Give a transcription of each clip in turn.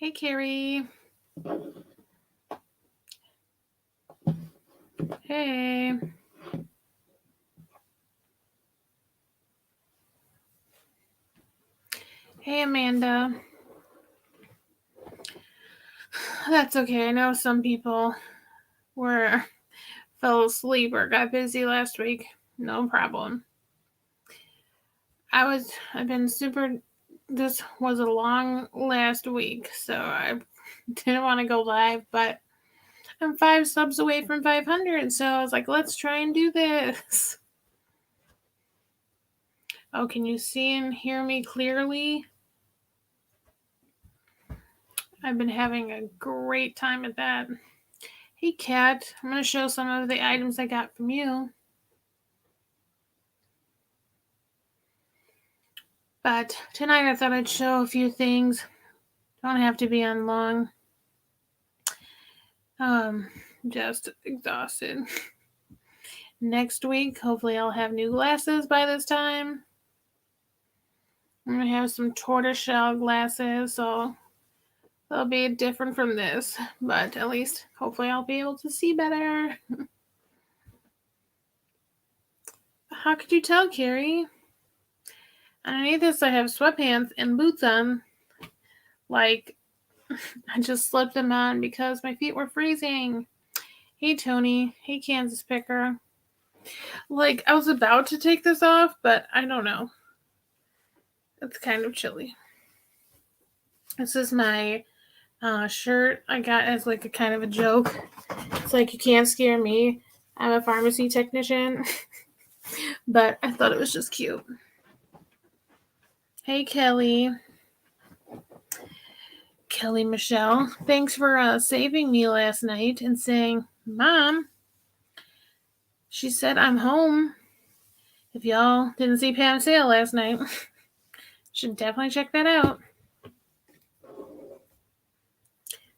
Hey, Carrie. Hey. Hey, Amanda. That's okay. I know some people fell asleep or got busy last week. No problem. I've been super. This was a long last week, so I didn't want to go live, but I'm 5 subs away from 500, so I was like, let's try and do this. Oh, can you see and hear me clearly? I've been having a great time at that. Hey, Kat, I'm going to show some of the items I got from you. But tonight I thought I'd show a few things. Don't have to be on long. Just exhausted. Next week, hopefully I'll have new glasses by this time. I'm going to have some tortoiseshell glasses, so they'll be different from this. But at least, hopefully I'll be able to see better. How could you tell, Carrie? Underneath this, I have sweatpants and boots on. Like, I just slipped them on because my feet were freezing. Hey, Tony. Hey, Kansas Picker. Like, I was about to take this off, but I don't know. It's kind of chilly. This is my shirt I got as like a kind of a joke. It's like, you can't scare me. I'm a pharmacy technician. But I thought it was just cute. Hey, Kelly. Kelly Michelle. Thanks for saving me last night and saying, Mom, she said I'm home. If y'all didn't see Pam's sale last night, should definitely check that out.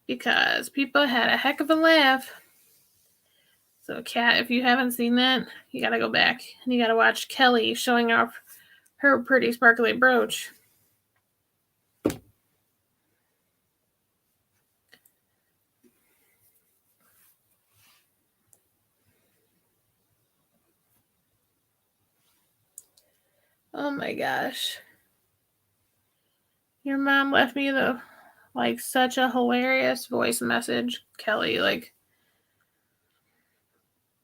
Because people had a heck of a laugh. So, Kat, if you haven't seen that, you gotta go back and you gotta watch Kelly showing off her pretty sparkly brooch. Oh my gosh. Your mom left me such a hilarious voice message, Kelly. Like,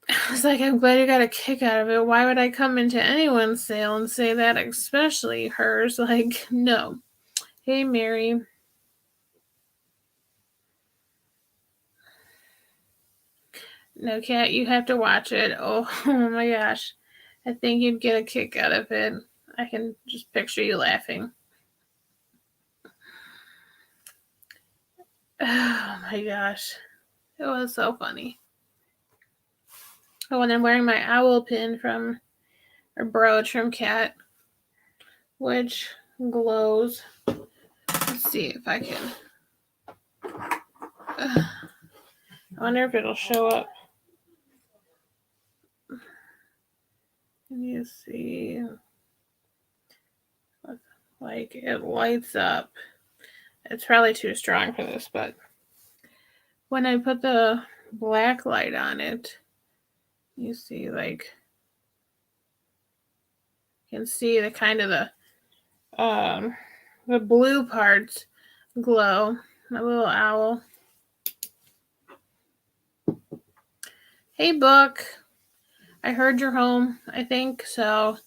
I was like, I'm glad you got a kick out of it. Why would I come into anyone's sale and say that, especially hers? Like, no. Hey, Mary. No, Kat, you have to watch it. Oh my gosh. I think you'd get a kick out of it. I can just picture you laughing. Oh my gosh. It was so funny. Oh, and I'm wearing my owl pin or brooch from Kat, which glows. Let's see if I can. I wonder if it'll show up. Can you see? Like, it lights up. It's probably too strong for this, but when I put the black light on it, you see, like, you can see the kind of the blue parts glow. My little owl. Hey, Book. I heard you're home, I think, so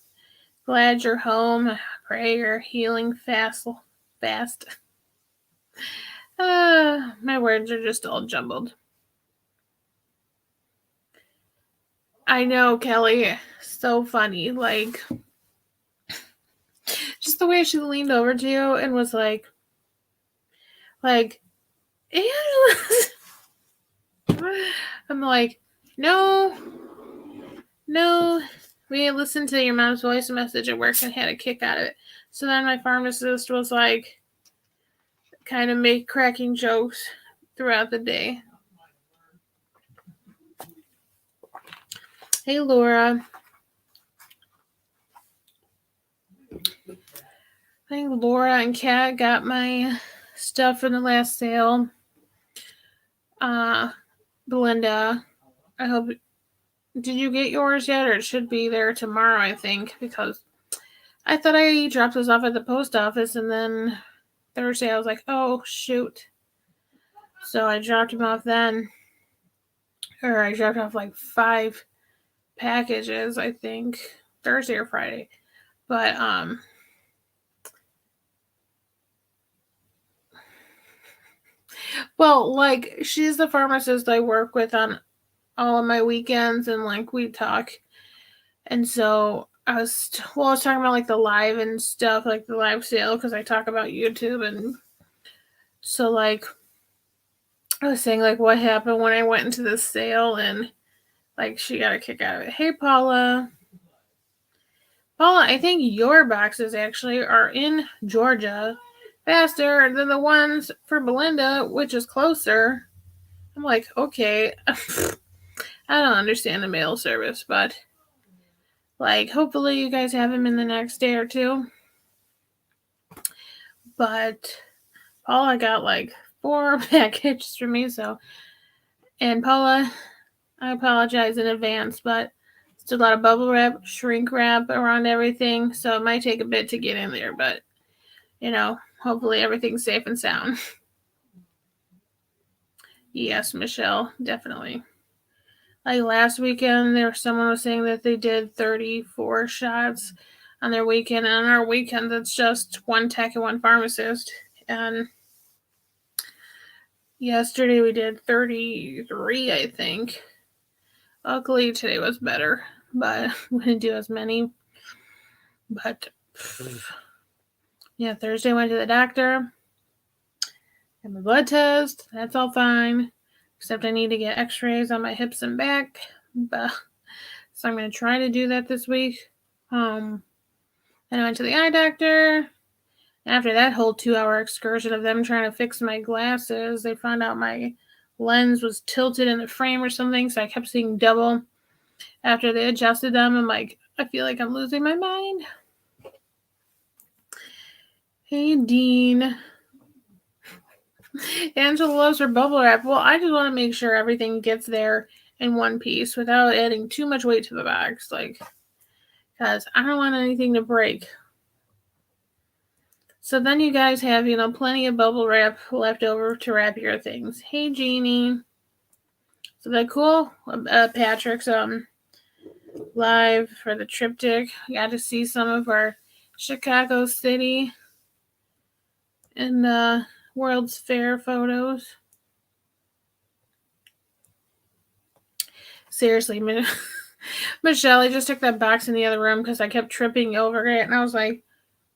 glad you're home. I pray you're healing fast. My words are just all jumbled. I know, Kelly. So funny. Like, just the way she leaned over to you and was like, Angela. I'm like, no. We listened to your mom's voice message at work and had a kick out of it. So then my pharmacist was like, kind of cracking jokes throughout the day. Hey, Laura. I think Laura and Kat got my stuff from the last sale. Belinda, I hope. Did you get yours yet? Or it should be there tomorrow, I think, because I thought I dropped this off at the post office, and then Thursday I was like, oh, shoot. So I dropped them off then. Or I dropped off like 5 packages, I think, Thursday or Friday. But, well, like, she's the pharmacist I work with on all of my weekends, and like we talk. And so I was talking about like the live and stuff, like the live sale, because I talk about YouTube. And so like I was saying like what happened when I went into the sale, and like she got a kick out of it. Hey, Paula, I think your boxes actually are in Georgia faster than the ones for Belinda, which is closer. I'm like, okay. I don't understand the mail service, but like hopefully you guys have them in the next day or two. But Paula got like 4 packages for me, so. And Paula, I apologize in advance, but it's a lot of bubble wrap, shrink wrap around everything, so it might take a bit to get in there, but hopefully everything's safe and sound. Yes, Michelle, definitely. Like last weekend, someone was saying that they did 34 shots on their weekend, and on our weekend, that's just 1 tech and 1 pharmacist. And yesterday we did 33, I think. Luckily, today was better, but we didn't do as many. But yeah, Thursday went to the doctor, got my blood test. That's all fine, except I need to get x-rays on my hips and back. So I'm going to try to do that this week. Then I went to the eye doctor. After that whole 2-hour excursion of them trying to fix my glasses, they found out my lens was tilted in the frame or something, so I kept seeing double. After they adjusted them, I'm like, I feel like I'm losing my mind. Hey, Dean. Angela loves her bubble wrap. Well, I just want to make sure everything gets there in one piece without adding too much weight to the box, because I don't want anything to break. So then you guys have, plenty of bubble wrap left over to wrap your things. Hey, Jeannie. So that cool? Patrick's live for the triptych. Got to see some of our Chicago City and World's Fair photos. Seriously, Michelle, I just took that box in the other room because I kept tripping over it, and I was like,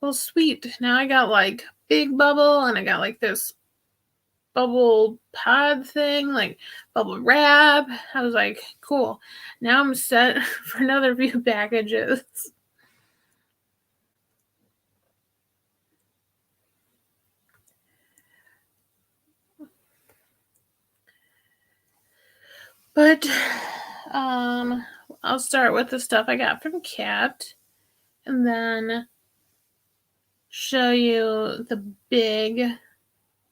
well, sweet. Now I got like big bubble, and I got like this bubble pod thing, like bubble wrap. I was like, cool. Now I'm set for another few packages. But I'll start with the stuff I got from Kat, and then show you the big,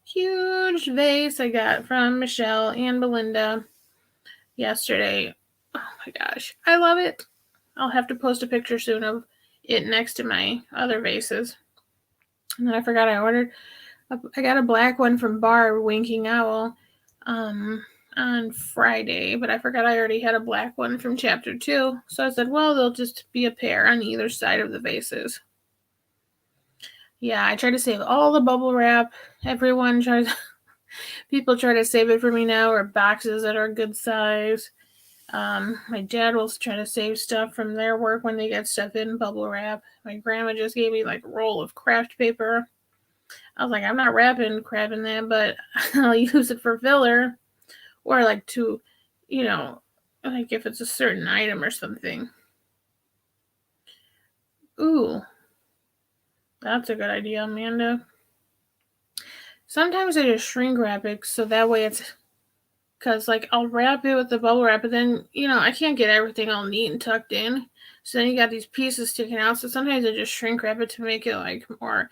huge vase I got from Michelle and Belinda yesterday. Oh my gosh, I love it. I'll have to post a picture soon of it next to my other vases. And then I forgot I got a black one from Barb, Winking Owl, on Friday, but I forgot I already had a black one from chapter 2. So I said, well, they'll just be a pair on either side of the vases. Yeah, I try to save all the bubble wrap. People try to save it for me now, or boxes that are a good size. My dad will try to save stuff from their work when they get stuff in bubble wrap. My grandma just gave me like a roll of craft paper. I was like, I'm not wrapping crap in that, but I'll use it for filler, or like to, like if it's a certain item or something. Ooh, that's a good idea, Amanda. Sometimes I just shrink wrap it so that way it's, because like I'll wrap it with the bubble wrap, but then I can't get everything all neat and tucked in, so then you got these pieces sticking out. So sometimes I just shrink wrap it to make it like more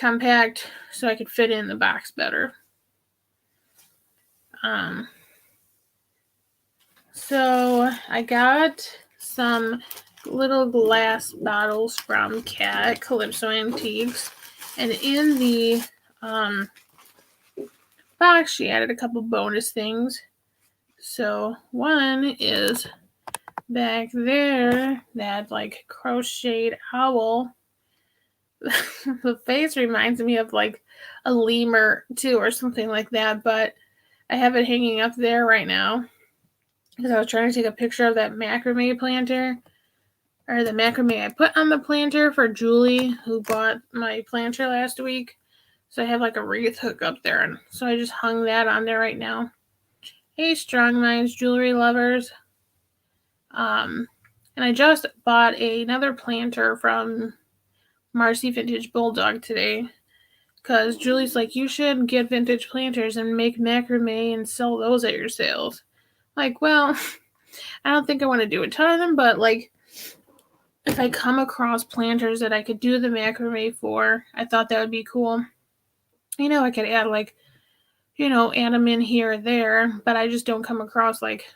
compact so I could fit in the box better. So I got some little glass bottles from Cat Calypso Antiques, and in the box she added a couple bonus things. So one is back there, that like crocheted owl. The face reminds me of like a lemur too, or something like that, but I have it hanging up there right now because I was trying to take a picture of that macrame planter, or the macrame I put on the planter for Julie, who bought my planter last week. So I have like a wreath hook up there, and so I just hung that on there right now. Hey, Strong Minds jewelry lovers. And I just bought another planter from Marcy Vintage Bulldog today, because Julie's like, you should get vintage planters and make macrame and sell those at your sales. Like, well, I don't think I want to do a ton of them, but like, if I come across planters that I could do the macrame for, I thought that would be cool. I could add like, add them in here or there, but I just don't come across like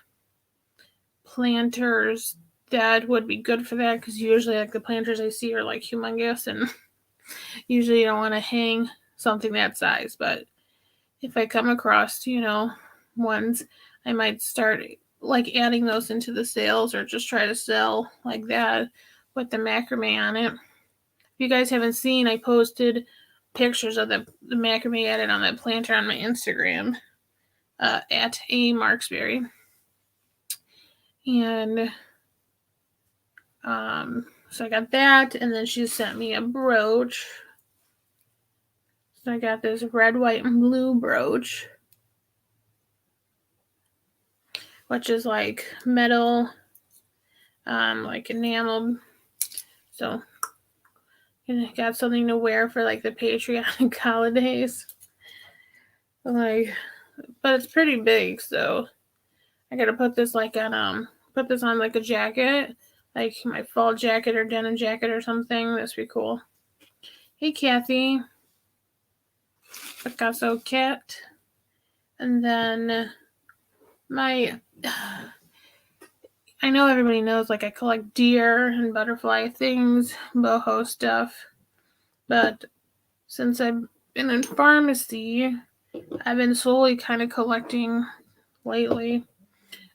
planters that would be good for that, because usually like the planters I see are like humongous, and usually you don't want to hang something that size. But if I come across, ones, I might start like adding those into the sales, or just try to sell like that with the macrame on it. If you guys haven't seen, I posted pictures of the macrame added on that planter on my Instagram at A Marksberry. And so I got that, and then she sent me a brooch. So I got this red, white, and blue brooch, which is like metal, like enameled. So I got something to wear for like the patriotic holidays. Like, but it's pretty big, so I gotta put this like on like a jacket, like my fall jacket or denim jacket or something. That's pretty cool. Hey, Kathy. Picasso cat. And then I know everybody knows, like, I collect deer and butterfly things, boho stuff. But since I've been in pharmacy, I've been slowly kind of collecting lately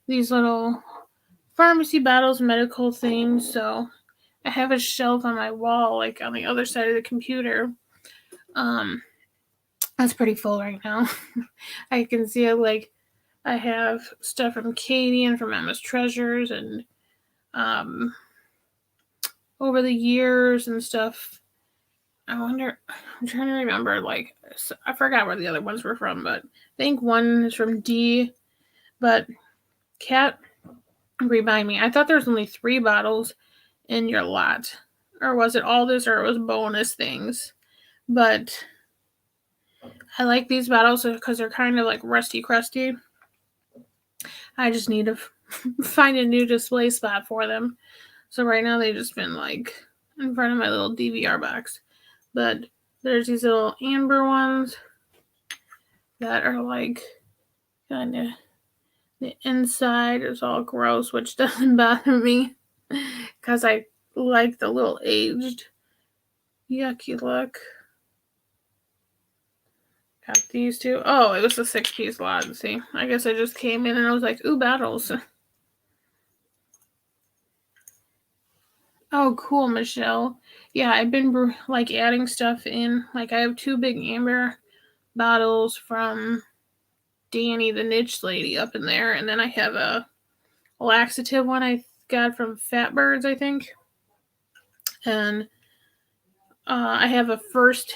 these little pharmacy bottles, medical things. So I have a shelf on my wall, like on the other side of the computer. That's pretty full right now. I can see it, like I have stuff from Katie and from Emma's Treasures, and over the years and stuff. I'm trying to remember, like, I forgot where the other ones were from, but I think one is from D. But Kat, remind me, I thought there was only 3 bottles in your lot. Or was it all this, or it was bonus things? But I like these bottles because they're kind of like rusty crusty. I just need to find a new display spot for them. So right now they've just been like in front of my little DVR box. But there's these little amber ones that are like kind of, the inside is all gross, which doesn't bother me because I like the little aged yucky look. Got these two. Oh, it was a 6-piece lot. See, I guess I just came in and I was like, ooh, battles. Oh, cool, Michelle. Yeah, I've been like adding stuff in. Like, I have 2 big amber bottles from Danny, the niche lady, up in there, and then I have a laxative one I got from Fat Birds, I think. And I have a first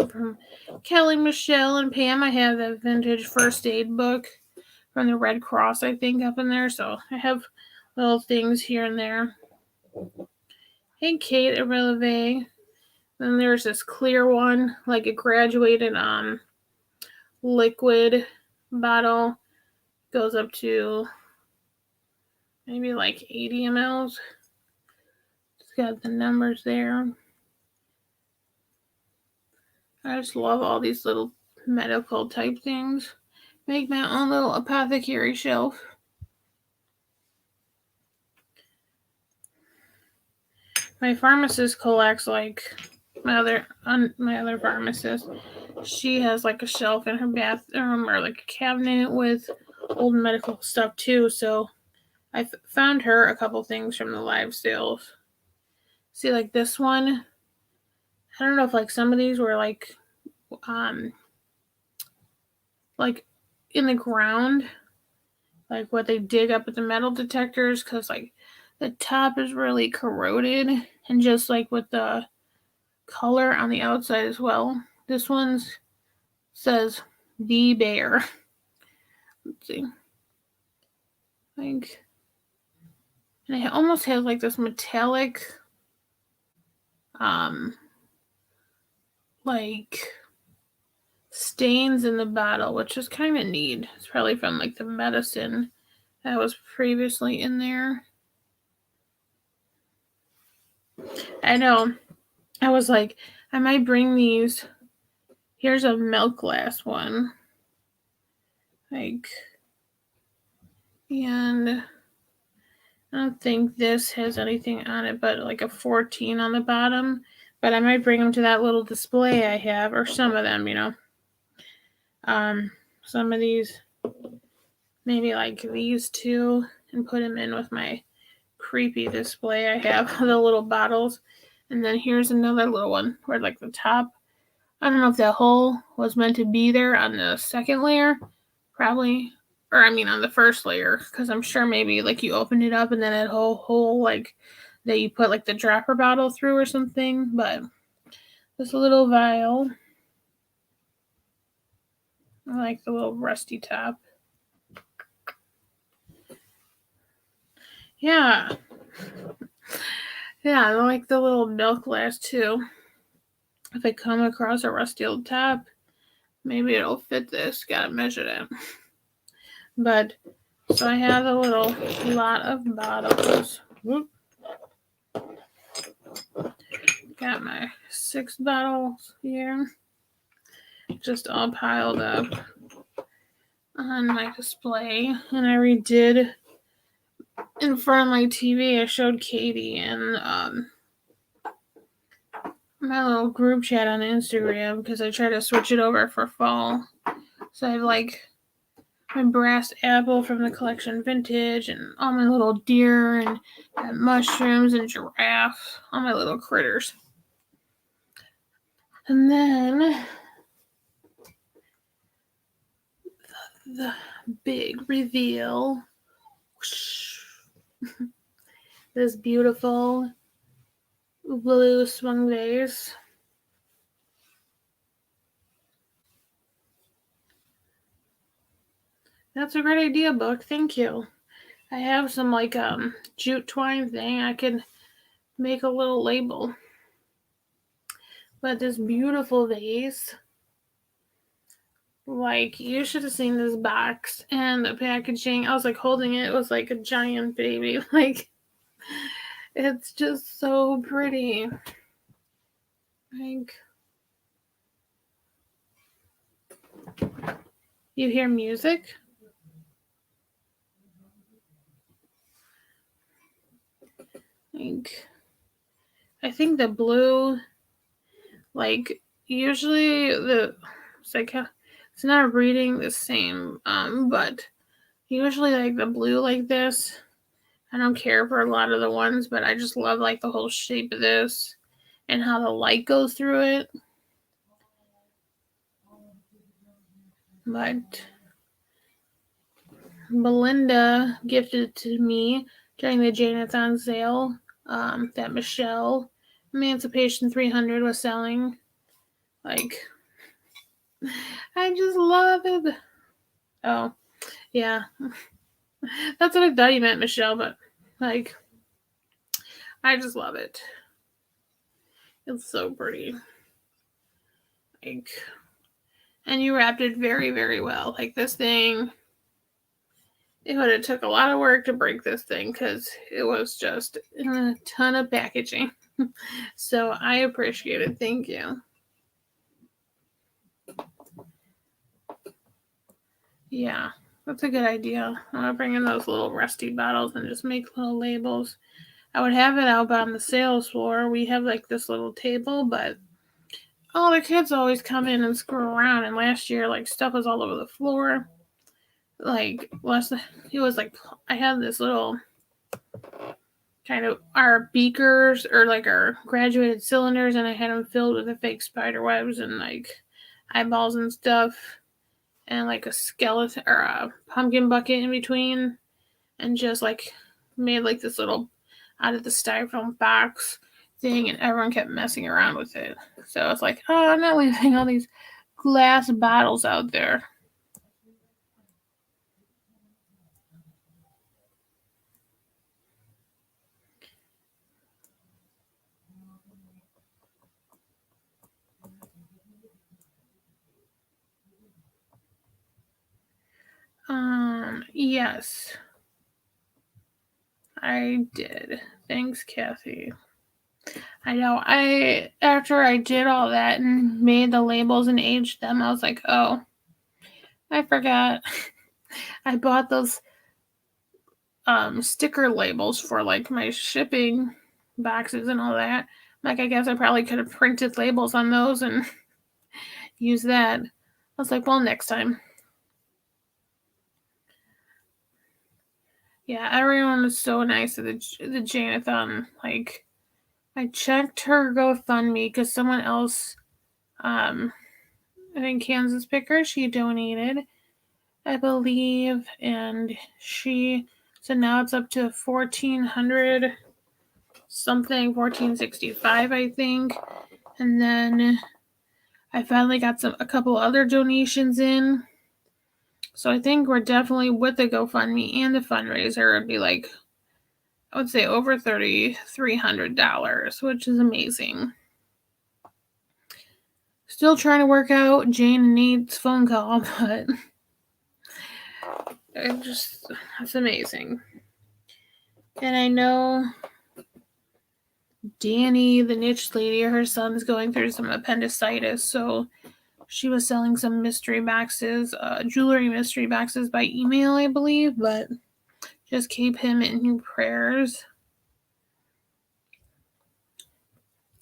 from Kelly, Michelle, and Pam. I have a vintage first aid book from the Red Cross, I think, up in there. So I have little things here and there. Hey, Kate at Releve. Then there's this clear one, like a graduated liquid bottle. Goes up to maybe like 80 mLs. It's got the numbers there. I just love all these little medical type things. Make my own little apothecary shelf. My pharmacist collects like my other pharmacist. She has like a shelf in her bathroom or like a cabinet with old medical stuff too. So I found her a couple things from the live sales. See, like this one, I don't know if like some of these were like in the ground, like what they dig up at the metal detectors, because like the top is really corroded, and just like with the color on the outside as well. This one says the bear. Let's see. Like, and it almost has like this metallic like stains in the bottle, which is kind of neat. It's probably from like the medicine that was previously in there. I know. I was like, I might bring these. Here's a milk glass one. Like, and I don't think this has anything on it but like a 14 on the bottom. But I might bring them to that little display I have, or some of them, you know. Some of these, maybe like these two, and put them in with my creepy display I have, the little bottles. And then here's another little one where like the top, I don't know if that hole was meant to be there on the second layer, probably, or I mean on the first layer, because I'm sure maybe like you opened it up and then that whole hole like that you put like the dropper bottle through or something. But this little vial, I like the little rusty top. Yeah. Yeah, I like the little milk glass too. If I come across a rusty old top, maybe it'll fit this. Gotta measure that. But, so I have a little lot of bottles. Whoop. Got my 6 bottles here. Just all piled up on my display. And I redid in front of my TV. I showed Katie and my little group chat on Instagram because I try to switch it over for fall. So I have like my brass apple from the collection vintage and all my little deer and mushrooms and giraffe, all my little critters. And then the big reveal. This beautiful blue swung vase. That's a great idea, book. Thank you. I have some like jute twine thing. I could make a little label. But this beautiful vase, like you should have seen this box and the packaging. I was like holding it. It was like a giant baby. Like it's just so pretty. Like you hear music? Like I think the blue, like usually it's like it's not reading the same, but usually like the blue like this, I don't care for a lot of the ones, but I just love like the whole shape of this and how the light goes through it. But Belinda gifted it to me during the Janathon sale that Michelle Emancipation 300 was selling. Like, I just love it. Oh, yeah. That's what I thought you meant, Michelle, but like, I just love it. It's so pretty. Like, and you wrapped it very, very well. Like this thing, it would have took a lot of work to break this thing because it was just a ton of packaging. So I appreciate it. Thank you. Yeah, that's a good idea. I'm gonna bring in those little rusty bottles and just make little labels. I would have it out on the sales floor. We have like this little table, but all the kids always come in and screw around. And last year, like stuff was all over the floor. Like it was like I had this little kind of our beakers or like our graduated cylinders, and I had them filled with the fake spider webs and like eyeballs and stuff, and like a skeleton or a pumpkin bucket in between, and just like made like this little out of the styrofoam box thing, and everyone kept messing around with it. So I was like, oh, I'm not leaving all these glass bottles out there. Yes, I did. Thanks, Kathy. I know. After I did all that and made the labels and aged them, I was like, oh, I forgot. I bought those sticker labels for like my shipping boxes and all that. Like, I guess I probably could have printed labels on those and used that. I was like, well, next time. Yeah, everyone was so nice at the Janathon. Like, I checked her GoFundMe because someone else, I think Kansas Picker, she donated, I believe, and so now it's up to 1,400 something, 1,465, I think. And then I finally got a couple other donations in. So I think we're definitely with the GoFundMe and the fundraiser. It'd be like, I would say over $3,300, which is amazing. Still trying to work out Jane and Nate's phone call, but it's amazing. And I know Danny, the niche lady, her son's going through some appendicitis, so she was selling some mystery boxes, jewelry mystery boxes by email, I believe, but just keep him in your prayers.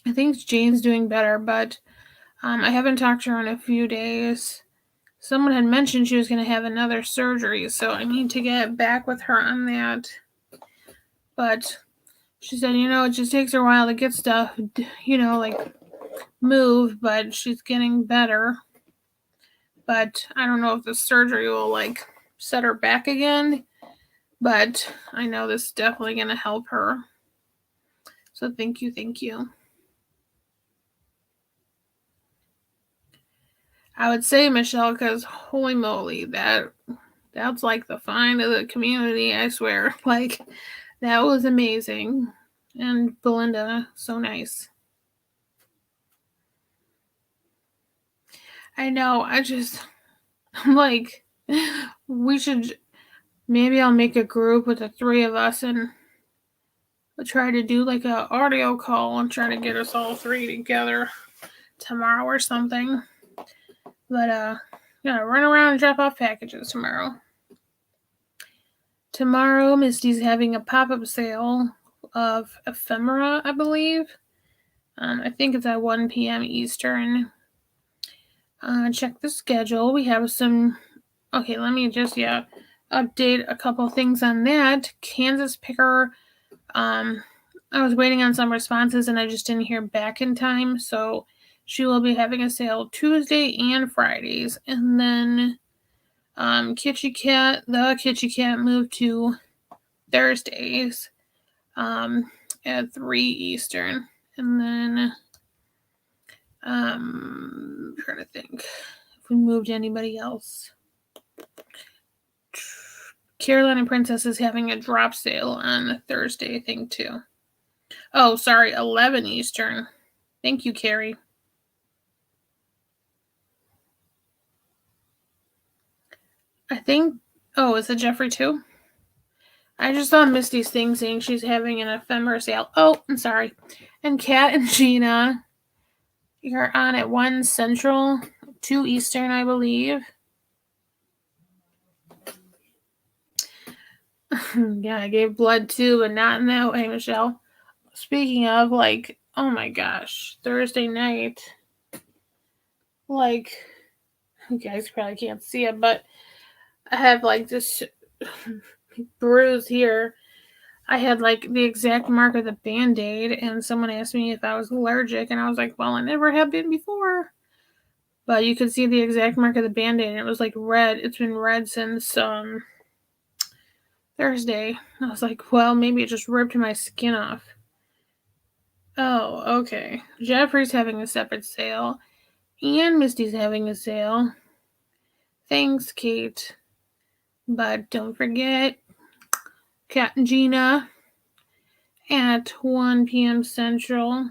I think Jane's doing better, but I haven't talked to her in a few days. Someone had mentioned she was going to have another surgery, so I need to get back with her on that. But she said, it just takes her a while to get stuff, like move, but she's getting better. But I don't know if the surgery will like set her back again. But I know this is definitely going to help her. So thank you. I would say Michelle, because holy moly, that's like the find of the community, I swear. Like, that was amazing. And Belinda, so nice. I know, I'm like, maybe I'll make a group with the three of us and we'll try to do like a audio call and try to get us all three together tomorrow or something. But run around and drop off packages tomorrow. Tomorrow, Misty's having a pop-up sale of ephemera, I believe. I think it's at 1 p.m. Eastern. Check the schedule. We have some. Okay, let me just update a couple things on that. Kansas Picker. I was waiting on some responses and I just didn't hear back in time, so she will be having a sale Tuesday and Fridays, and then the Kitschy Cat moved to Thursdays at 3 Eastern. And then I'm trying to think if we moved anybody else. Carolina Princess is having a drop sale on Thursday, I think, too. Oh, sorry, 11 Eastern. Thank you, Carrie. I think, is it Jeffrey too? I just saw Misty's thing saying she's having an ephemera sale. Oh, I'm sorry. And Kat and Gina, you're on at 1 Central, 2 Eastern, I believe. Yeah, I gave blood too, but not in that way, Michelle. Speaking of, like, oh my gosh, Thursday night, like, you guys probably can't see it, but I have like this bruise here. I had like the exact mark of the Band-Aid, and someone asked me if I was allergic, and I was like, well, I never have been before. But you could see the exact mark of the Band-Aid, and it was like red. It's been red since Thursday. I was like, well, maybe it just ripped my skin off. Oh, okay. Jeffrey's having a separate sale, and Misty's having a sale. Thanks, Kate. But don't forget, Kat and Gina at 1 p.m. Central.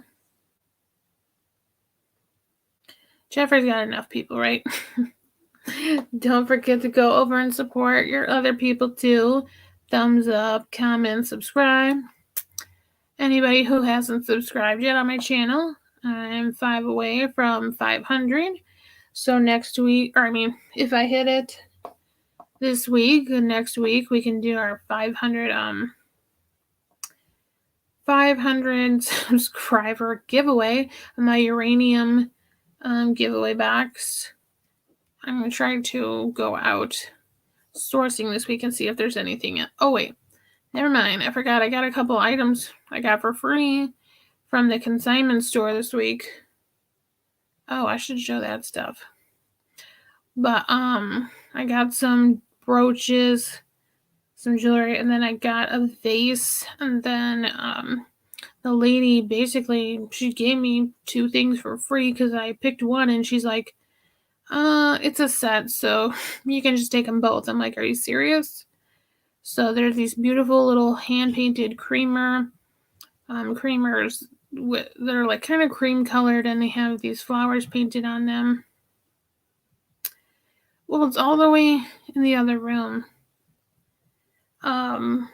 Jeffrey's got enough people, right? Don't forget to go over and support your other people too. Thumbs up, comment, subscribe. Anybody who hasn't subscribed yet on my channel, I'm 5 away from 500. So next week, or I mean, if I hit it this week, next week we can do our 500 subscriber giveaway, my uranium giveaway box. I'm going to try to go out sourcing this week and see if there's anything. Oh, wait. Never mind. I forgot. I got a couple items I got for free from the consignment store this week. Oh, I should show that stuff. But I got some brooches, some jewelry, and then I got a vase, and then the lady basically, she gave me 2 things for free because I picked one, and she's like, it's a set, so you can just take them both. I'm like, are you serious? So there's these beautiful little hand-painted creamers. They're like kind of cream colored, and they have these flowers painted on them. Well, it's all the way in the other room. Are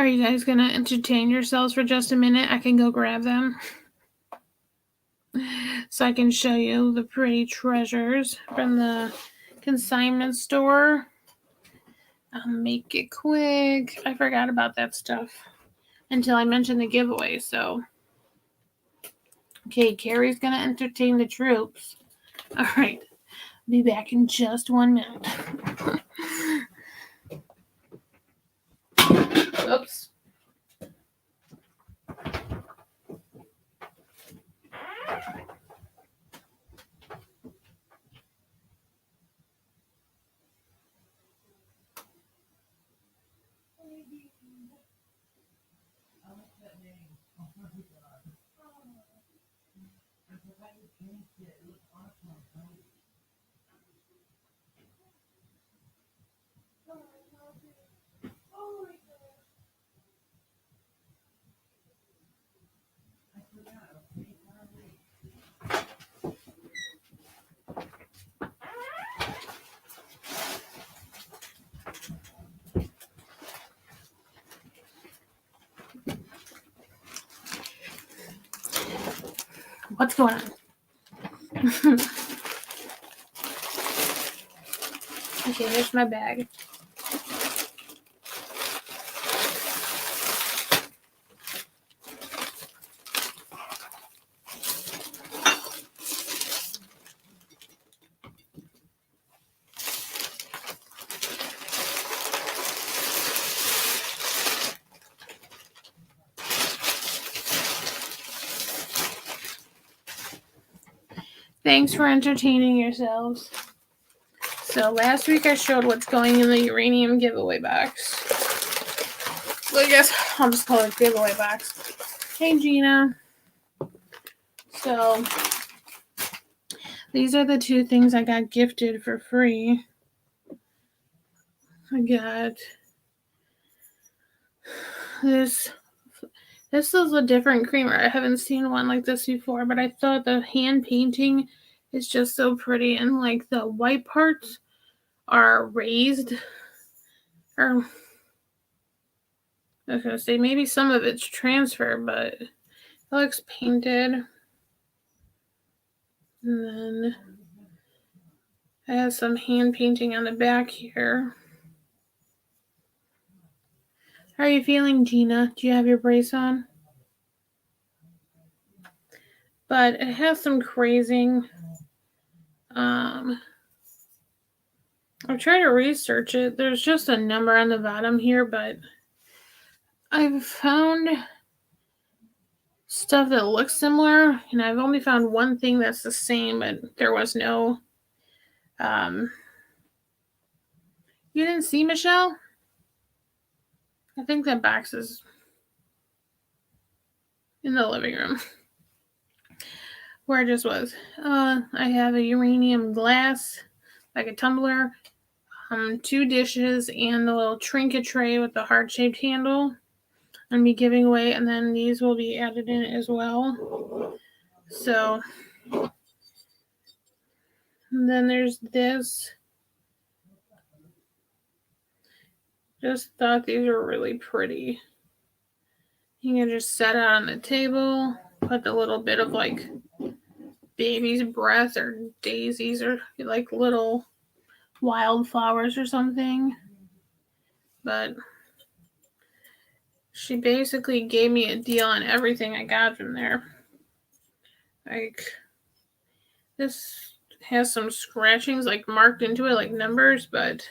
you guys gonna entertain yourselves for just a minute? I can go grab them. So I can show you the pretty treasures from the consignment store. I'll make it quick. I forgot about that stuff until I mentioned the giveaway. So, okay, Carrie's gonna entertain the troops. All right, be back in just 1 minute. Oops. What's going on? Okay, here's my bag. Thanks for entertaining yourselves. So last week I showed what's going in the uranium giveaway box. Well, I guess I'll just call it giveaway box. Hey, Gina. So these are the 2 things I got gifted for free. I got this. This is a different creamer. I haven't seen one like this before, but I thought the hand painting is just so pretty, and like the white parts are raised. Or I was gonna say maybe some of it's transfer, but it looks painted. And then It has some hand painting on the back here. How are you feeling, Gina? Do you have your brace on? But it has some crazing. I'm trying to research it. There's just a number on the bottom here, but I've found stuff that looks similar, and I've only found one thing that's the same, but there was no. You didn't see Michelle? I think that box is in the living room where it just was. I have a uranium glass, like a tumbler, 2 dishes, and the little trinket tray with the heart-shaped handle. I'm be giving away, and then these will be added in as well. So, and then there's this. Just thought these were really pretty. You can just set it on the table, put a little bit of like baby's breath or daisies or like little wildflowers or something. But she basically gave me a deal on everything I got from there. Like, this has some scratchings like marked into it, like numbers, but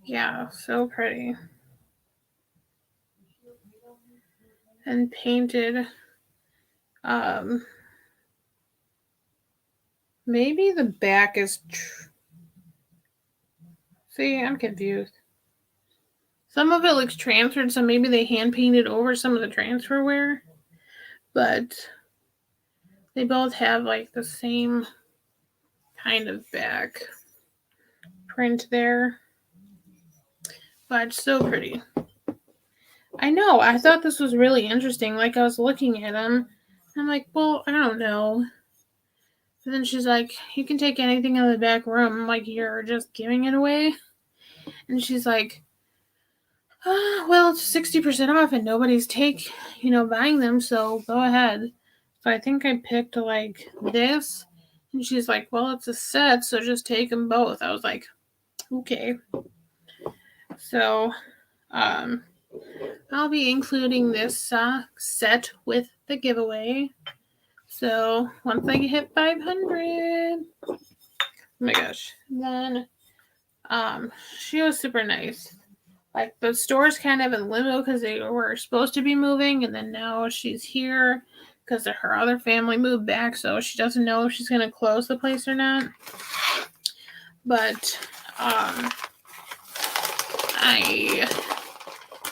yeah, so pretty. And painted. Maybe the back is. See, I'm confused. Some of it looks transferred, so maybe they hand painted over some of the transfer wear. But they both have like the same kind of back print there. But so pretty. I know. I thought this was really interesting. Like, I was looking at them. I'm like, well, I don't know. And then she's like, you can take anything out of the back room. I'm like, you're just giving it away? And she's like, well, it's 60% off and nobody's buying them, so go ahead. So I think I picked like this. And she's like, well, it's a set, so just take them both. I was like, okay. So, I'll be including this set with the giveaway. So once I hit 500, oh my gosh, then she was super nice. Like, the store's kind of in limbo because they were supposed to be moving, and then now she's here because her other family moved back, so she doesn't know if she's going to close the place or not. But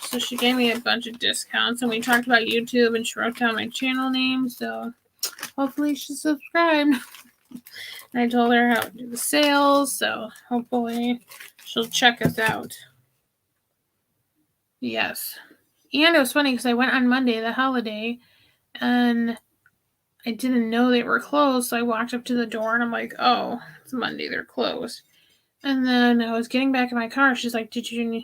so she gave me a bunch of discounts, and we talked about YouTube, and she wrote down my channel name, so hopefully she subscribed. And I told her how to do the sales, so hopefully she'll check us out. Yes. And it was funny because I went on Monday, the holiday, and I didn't know they were closed, so I walked up to the door, and I'm like, oh, it's Monday, they're closed. And then I was getting back in my car. She's like, did you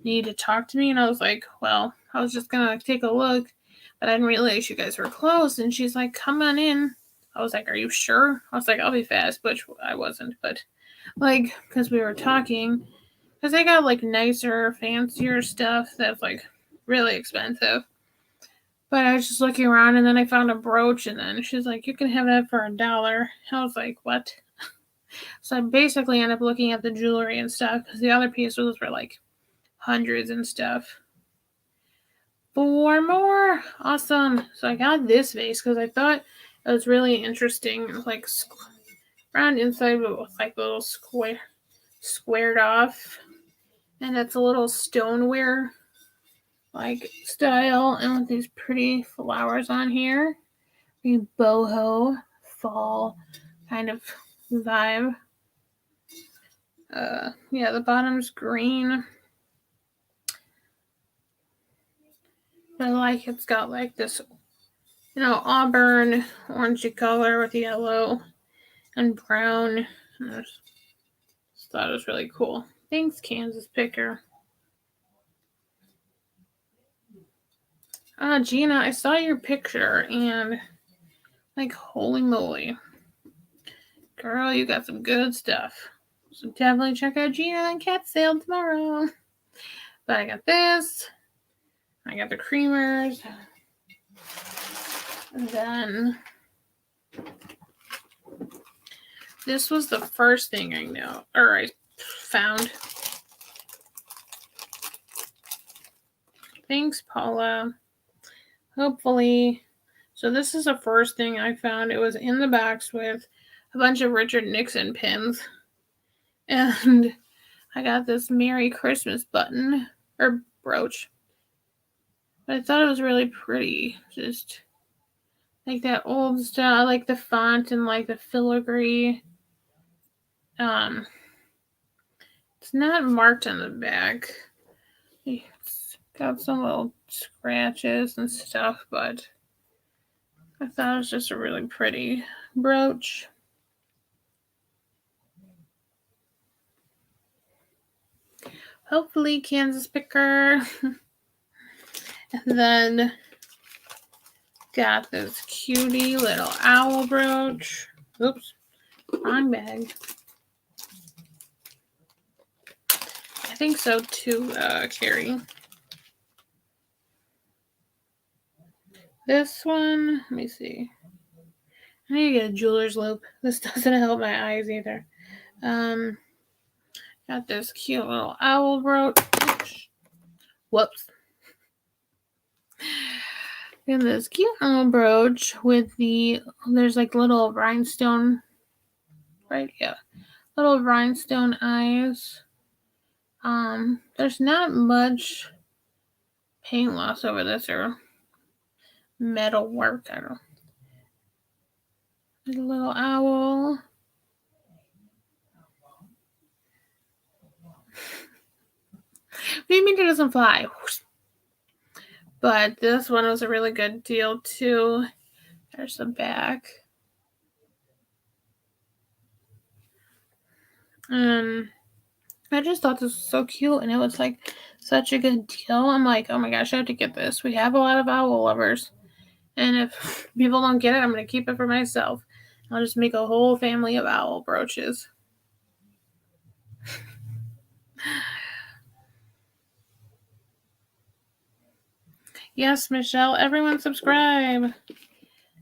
need to talk to me? And I was like, well, I was just gonna take a look, but I didn't realize you guys were closed. And she's like, come on in. I was like, are you sure? I was like, I'll be fast, which I wasn't, but like, because we were talking, because they got like nicer, fancier stuff that's like really expensive. But I was just looking around, and then I found a brooch, and then she's like, you can have that for $1. I was like, what? So I basically ended up looking at the jewelry and stuff, because the other pieces were like hundreds and stuff. 4 more. Awesome. So I got this vase because I thought it was really interesting. Like round inside with like little squared off. And it's a little stoneware like style, and with these pretty flowers on here. A boho fall kind of vibe. Yeah, the bottom's green. But like it's got like this, auburn, orangey color with yellow and brown. And I just thought it was really cool. Thanks, Kansas Picker. Gina, I saw your picture and like, holy moly. Girl, you got some good stuff. So definitely check out Gina and Cat sale tomorrow. But I got this. I got the creamers. And then this was the first thing I found. Thanks, Paula. Hopefully. So this is the first thing I found. It was in the box with a bunch of Richard Nixon pins. And I got this Merry Christmas button or brooch. But I thought it was really pretty. Just like that old style. I like the font and like the filigree. It's not marked on the back. It's got some little scratches and stuff, but I thought it was just a really pretty brooch. Hopefully Kansas picker. And then got this cutie little owl brooch. Oops, wrong bag. I think so too, Carrie. This one, let me see. I need to get a jeweler's loupe. This doesn't help my eyes either. Got this cute little owl brooch. Whoops. And this cute owl brooch with there's like little rhinestone, right? Yeah. Little rhinestone eyes. There's not much paint loss over this or metal work. I don't know. There's a little owl. What do you mean it doesn't fly? But this one was a really good deal too. There's the back. I just thought this was so cute and it was like such a good deal. I'm like, oh my gosh, I have to get this. We have a lot of owl lovers. And if people don't get it, I'm going to keep it for myself. I'll just make a whole family of owl brooches. Yes, Michelle, everyone subscribe.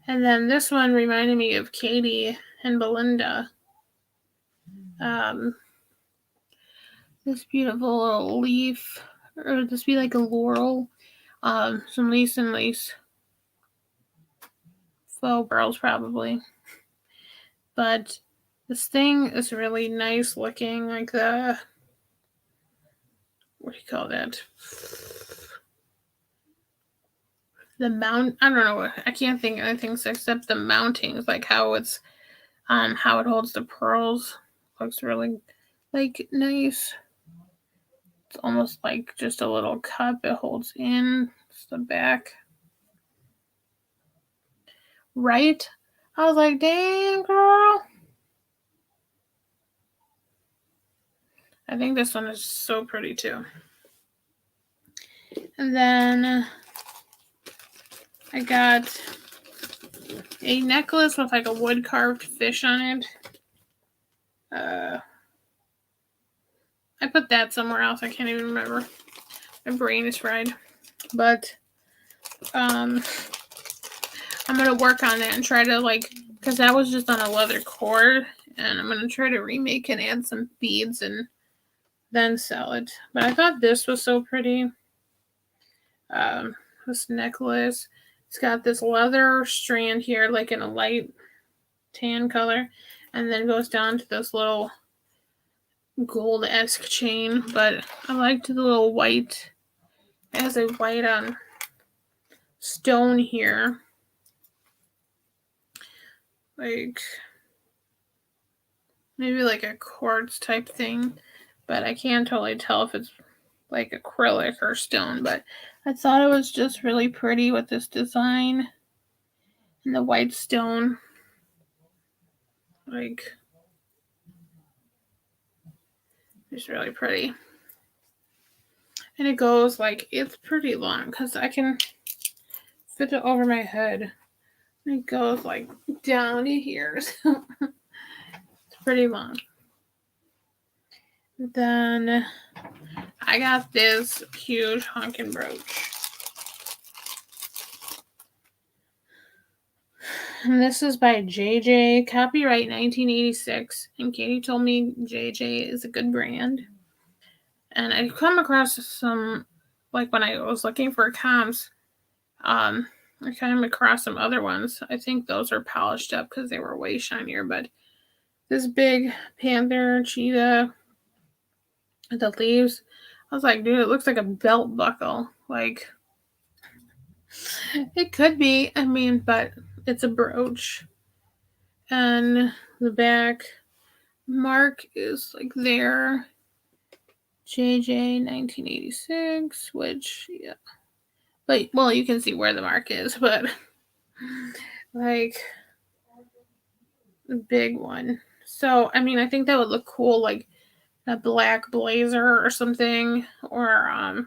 And then this one reminded me of Katie and Belinda. This beautiful little leaf, or this be like a laurel. Some lace and lace. Faux pearls probably. But this thing is really nice looking, like what do you call that? I don't know. I can't think of anything except the mountings, like how it's, how it holds the pearls. Looks really, like, nice. It's almost like just a little cup it holds in. It's the back. Right? I was like, damn, girl. I think this one is so pretty too. And then I got a necklace with like a wood carved fish on it. I put that somewhere else. I can't even remember. My brain is fried. But I'm gonna work on that and try to because that was just on a leather cord, and I'm gonna try to remake and add some beads and then sell it. But I thought this was so pretty. This necklace. It's got this leather strand here, like in a light tan color, and then goes down to this little gold-esque chain. But I liked the little white. It has a white stone here. Like maybe like a quartz type thing, but I can't totally tell if it's like acrylic or stone. But I thought it was just really pretty with this design and the white stone. Like, it's really pretty. And it goes it's pretty long because I can fit it over my head. It goes down to here. So pretty long. Then I got this huge honkin' brooch. And this is by JJ, copyright 1986. And Katie told me JJ is a good brand. And I come across some, like when I was looking for comps, I came across some other ones. I think those are polished up because they were way shinier. But this big panther cheetah, the leaves, I was like, dude, it looks like a belt buckle. Like, it could be. I mean, but it's a brooch. And the back mark is like there. JJ 1986, which, yeah. But, well, you can see where the mark is, but like a big one. So, I mean, I think that would look cool, like a black blazer or something, or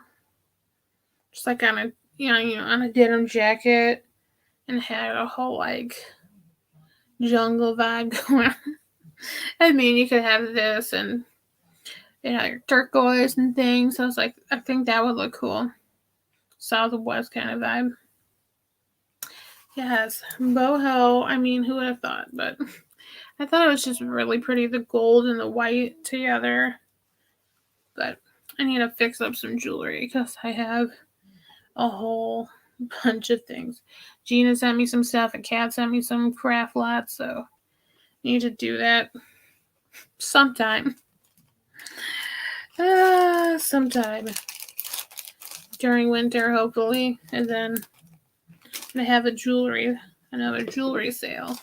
just like on a on a denim jacket, and had a whole like jungle vibe going on. I mean, you could have this and your turquoise and things. So I was like, I think that would look cool. Southwest kind of vibe. Yes, boho. I mean, who would have thought? But I thought it was just really pretty, the gold and the white together. But I need to fix up some jewelry because I have a whole bunch of things. Gina sent me some stuff, and Kat sent me some craft lots, so I need to do that sometime. Sometime during winter, hopefully, and then I have another jewelry sale.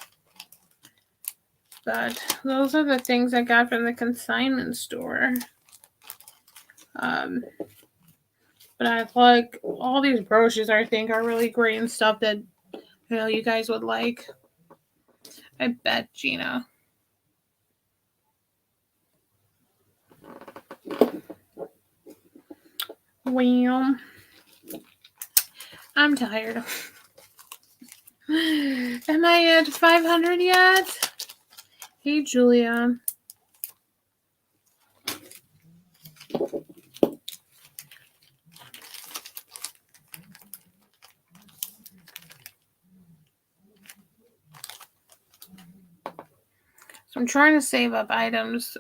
But those are the things I got from the consignment store. But I like all these brooches. I think are really great and stuff that you guys would like. I bet, Gina. Well, I'm tired. Am I at 500 yet? Hey, Julia. So I'm trying to save up items.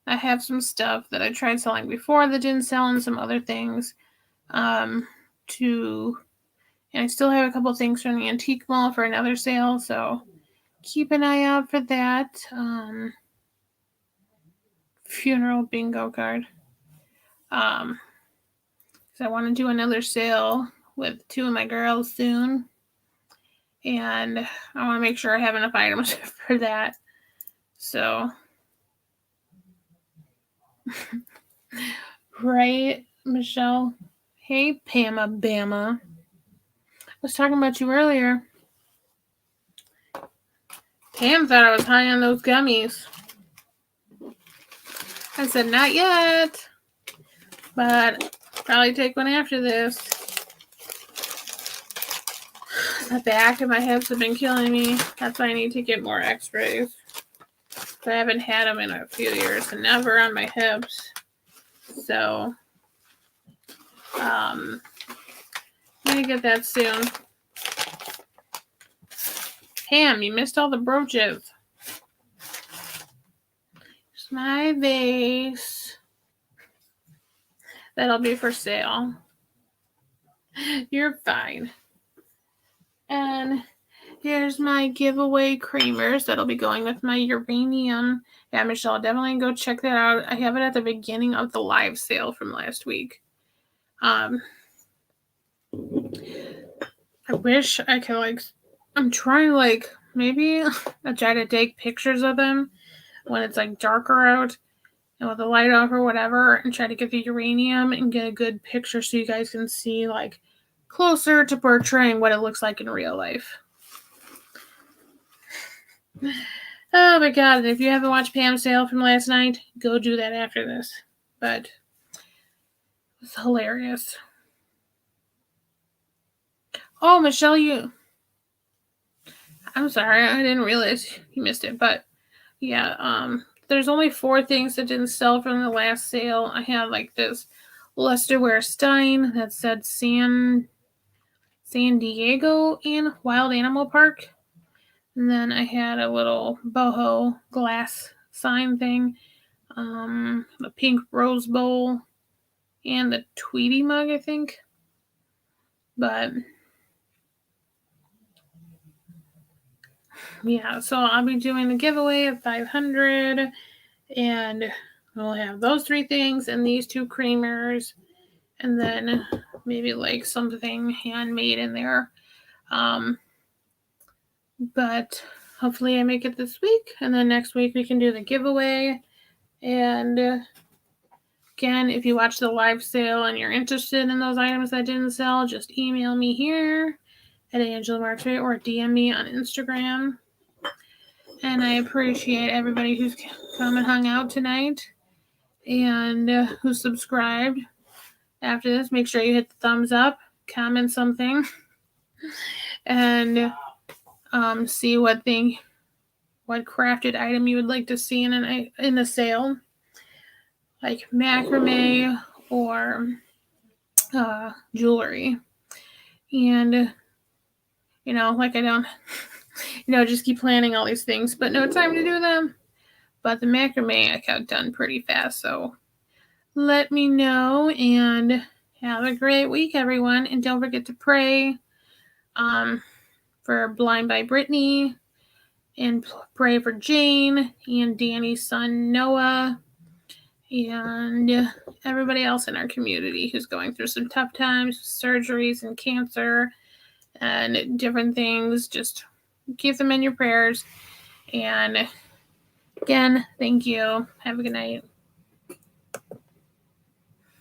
I have some stuff that I tried selling before that didn't sell, and some other things. And I still have a couple things from the antique mall for another sale, so keep an eye out for that. Funeral bingo card. So I want to do another sale with two of my girls soon, and I want to make sure I have enough items for that. So, right, Michelle? Hey, Pama Bama. I was talking about you earlier. Pam thought I was high on those gummies. I said, not yet, but probably take one after this. The back of my hips have been killing me. That's why I need to get more x-rays. I haven't had them in a few years, and never on my hips. So, I'm going to get that soon. Pam, you missed all the brooches. Here's my vase. That'll be for sale. You're fine. And here's my giveaway creamers that'll be going with my uranium. Yeah, Michelle, definitely go check that out. I have it at the beginning of the live sale from last week. I wish I could I'm trying maybe I try to take pictures of them when it's darker out and with the light off or whatever, and try to get the uranium and get a good picture so you guys can see closer to portraying what it looks like in real life. Oh my god, and if you haven't watched Pam's sale from last night, go do that after this. But it's hilarious. Oh, Michelle, I'm sorry, I didn't realize you missed it, but Yeah, there's only 4 things that didn't sell from the last sale. I had like this Lusterware Stein that said San Diego and Wild Animal Park. And then I had a little boho glass sign thing, the pink rose bowl, and the Tweety mug, I think. But yeah, so I'll be doing the giveaway of 500, and we'll have those 3 things and these 2 creamers, and then maybe like something handmade in there. But hopefully I make it this week, and then next week we can do the giveaway. And again, if you watch the live sale and you're interested in those items that didn't sell, just email me here at Angela Martre or DM me on Instagram. And I appreciate everybody who's come and hung out tonight and who subscribed. After this, make sure you hit the thumbs up, comment something, and see what crafted item you would like to see in a sale, like macrame or jewelry. And like I don't just keep planning all these things but no time to do them. But the macrame I got done pretty fast, so let me know. And have a great week, everyone, and don't forget to pray for Blind by Brittany, and pray for Jane and Danny's son Noah, and everybody else in our community who's going through some tough times, surgeries and cancer and different things. Just keep them in your prayers. And again, thank you. Have a good night.